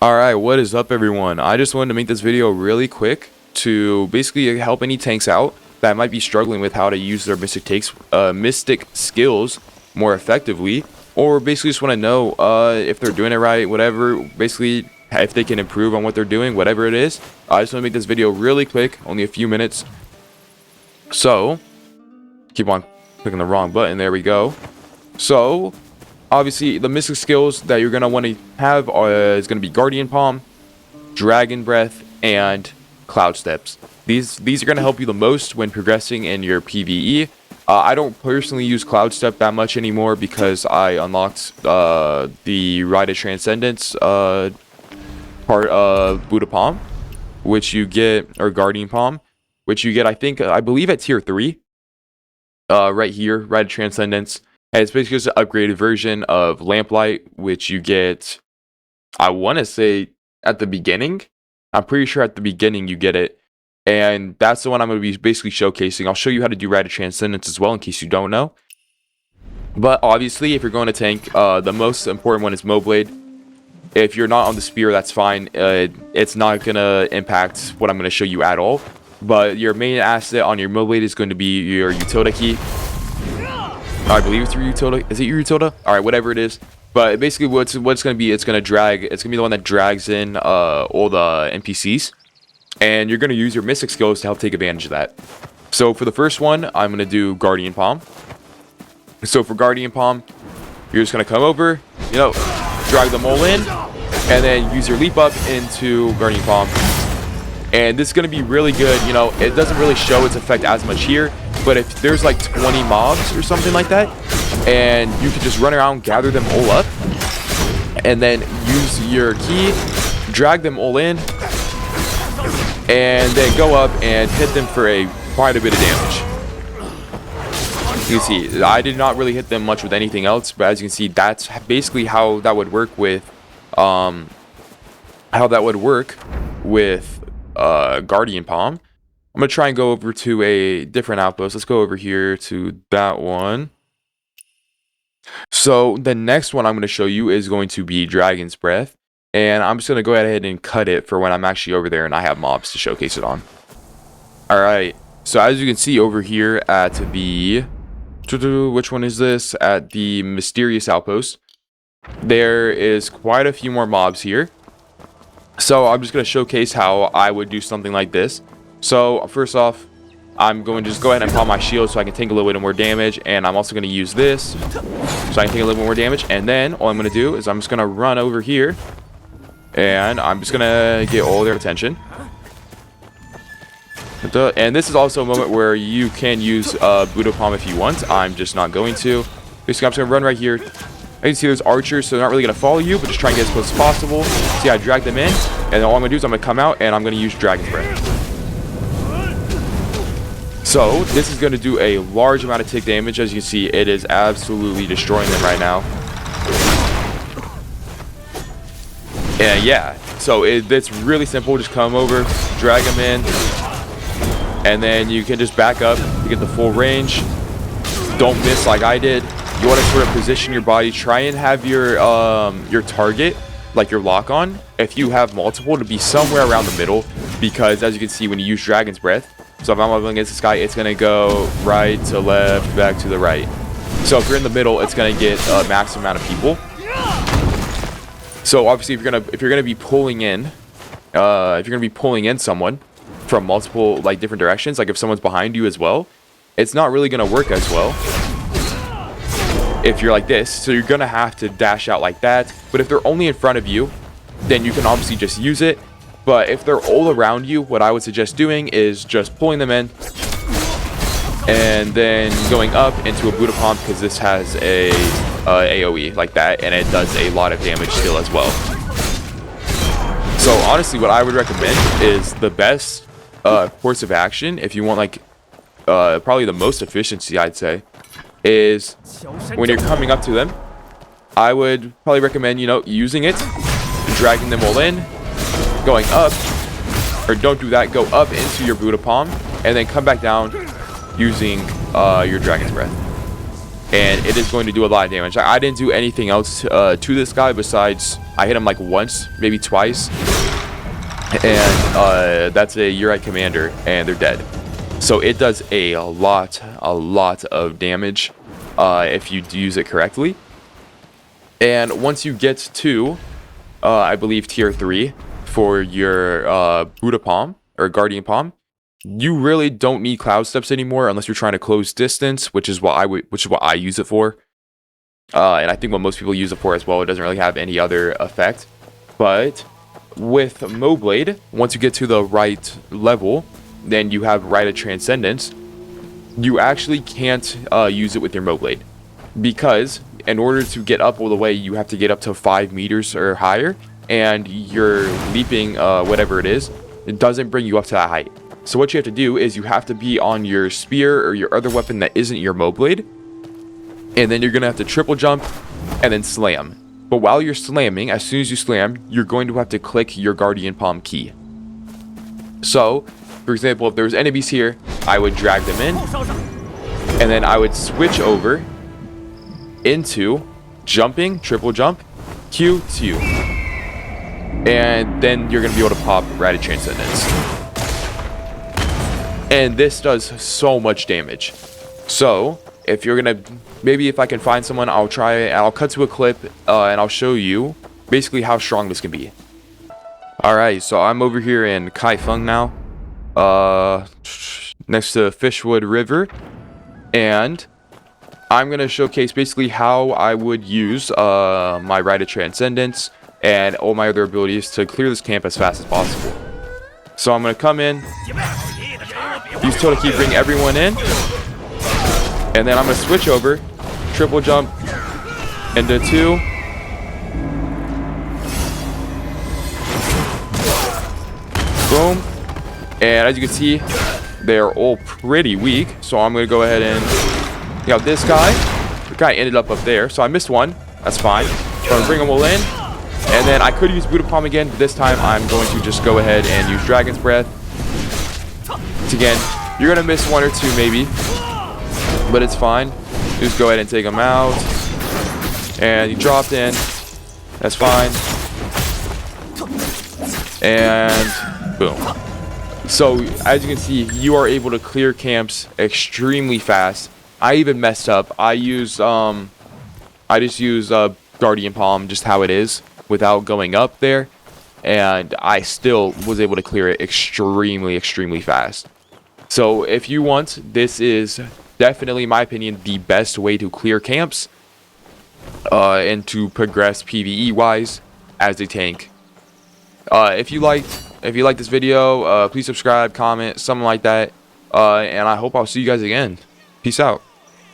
Alright, what is up everyone? I just wanted to make this video really quick to basically help any tanks out that might be struggling with how to use their mystic skills more effectively, or basically just want to know if they're doing it right, whatever, basically if they can improve on what they're doing, whatever it is. I just want to make this video really quick, only a few minutes. So, keep on clicking the wrong button, there we go. So, obviously, the mystic skills that you're going to want to have is going to be Guardian Palm, Dragon Breath, and Cloud Steps. These are going to help you the most when progressing in your PvE. I don't personally use Cloud Step that much anymore because I unlocked the Rite, transcendence part of Buddha Palm, which you get, or Guardian Palm, which you get, I believe at tier 3. Right here, Rite, transcendence. And it's basically just an upgraded version of Lamplight, which you get, I want to say, at the beginning. I'm pretty sure at the beginning you get it. And that's the one I'm going to be basically showcasing. I'll show you how to do Rite of Transcendence as well, in case you don't know. But obviously, if you're going to tank, the most important one is Moblade. If you're not on the Spear, that's fine. It's not going to impact what I'm going to show you at all. But your main asset on your Moblade is going to be your Utility Key. I believe it's your utility. Is it your utility? All right, whatever it is. But basically, what's going to be? It's going to drag. It's going to be the one that drags in all the NPCs, and you're going to use your mystic skills to help take advantage of that. So for the first one, I'm going to do Guardian Palm. So for Guardian Palm, you're just going to come over, drag them all in, and then use your leap up into Guardian Palm. And this is going to be really good. It doesn't really show its effect as much here. But if there's like 20 mobs or something like that, and you can just run around, gather them all up, and then use your key, drag them all in, and then go up and hit them for quite a bit of damage. You can see, I did not really hit them much with anything else, but as you can see, that's basically how that would work with, Guardian Palm. I'm going to try and go over to a different outpost. Let's go over here to that one. So the next one I'm going to show you is going to be Dragon's Breath. And I'm just going to go ahead and cut it for when I'm actually over there and I have mobs to showcase it on. Alright, so as you can see over here at the... Which one is this? At the Mysterious Outpost. There is quite a few more mobs here. So I'm just going to showcase how I would do something like this. So first off, I'm going to just go ahead and pop my shield so I can take a little bit more damage, and I'm also going to use this so I can take a little bit more damage. And then all I'm going to do is I'm just going to run over here, and I'm just going to get all their attention. And this is also a moment where you can use Buddha Palm if you want. I'm just not going to. Basically, I'm just going to run right here. I can see there's archers, so they're not really going to follow you, but just try and get as close as possible. See, I drag them in, and then all I'm going to do is I'm going to come out, and I'm going to use Dragon's Breath. So, this is going to do a large amount of tick damage. As you can see, it is absolutely destroying them right now. And yeah, so it's really simple. Just come over, drag them in, and then you can just back up to get the full range. Don't miss like I did. You want to sort of position your body. Try and have your target, like your lock-on, if you have multiple, to be somewhere around the middle. Because as you can see, when you use Dragon's Breath, so if I'm up against this guy, it's going to go right to left, back to the right. So if you're in the middle, it's going to get a maximum amount of people. So obviously, if you're going to be pulling in, someone from multiple different directions, like if someone's behind you as well, it's not really going to work as well if you're like this. So you're going to have to dash out like that. But if they're only in front of you, then you can obviously just use it. But if they're all around you, what I would suggest doing is just pulling them in and then going up into a Buddha Palm, because this has a AoE like that, and it does a lot of damage still as well. So honestly, what I would recommend is the best course of action, if you want probably the most efficiency, I'd say, is when you're coming up to them, I would probably recommend, using it, dragging them all in, going up, or don't do that, go up into your Buddha Palm, and then come back down using your Dragon's Breath. and it is going to do a lot of damage. I didn't do anything else to this guy besides I hit him like once, maybe twice, and that's a rite commander, and they're dead. So it does a lot of damage if you use it correctly. And once you get to I believe tier 3 for your Buddha Palm or Guardian Palm, you really don't need Cloud Steps anymore unless you're trying to close distance, which is what I use it for. And I think what most people use it for as well. It doesn't really have any other effect. But with Moblade, once you get to the right level, then you have Rite of Transcendence. You actually can't use it with your Moblade, because in order to get up all the way, you have to get up to 5 meters or higher, and your leaping, whatever it is, it doesn't bring you up to that height. So what you have to do is you have to be on your spear or your other weapon that isn't your Moblade, and then you're going to have to triple jump and then slam. But while you're slamming, as soon as you slam, you're going to have to click your Guardian Palm key. So, for example, if there's enemies here, I would drag them in, and then I would switch over into jumping, triple jump, Q, Q. And then you're going to be able to pop Rite of Transcendence. And this does so much damage. So, if you're going to, maybe if I can find someone, I'll try it, and I'll cut to a clip, and I'll show you basically how strong this can be. Alright, so I'm over here in Kaifeng now, next to Fishwood River, and I'm going to showcase basically how I would use my Rite of Transcendence and all my other abilities to clear this camp as fast as possible. So I'm going to come in, use Total Key, bring everyone in, and then I'm going to switch over, triple jump into 2, boom, and as you can see, they're all pretty weak, so I'm going to go ahead and, you know, this guy, the guy ended up there, so I missed one, that's fine. So I'm going to bring them all in, and then I could use Buddha Palm again, but this time I'm going to just go ahead and use Dragon's Breath. Once again, you're going to miss 1 or 2 maybe, but it's fine. Just go ahead and take them out, and you dropped in, that's fine, and boom. So as you can see, you are able to clear camps extremely fast. I even messed up. I just use Guardian Palm just how it is without going up there, and I still was able to clear it extremely fast. So if you want, this is definitely, in my opinion, the best way to clear camps and to progress PvE wise as a tank. If you liked this video, please subscribe, comment, something like that, and I hope I'll see you guys again. Peace out.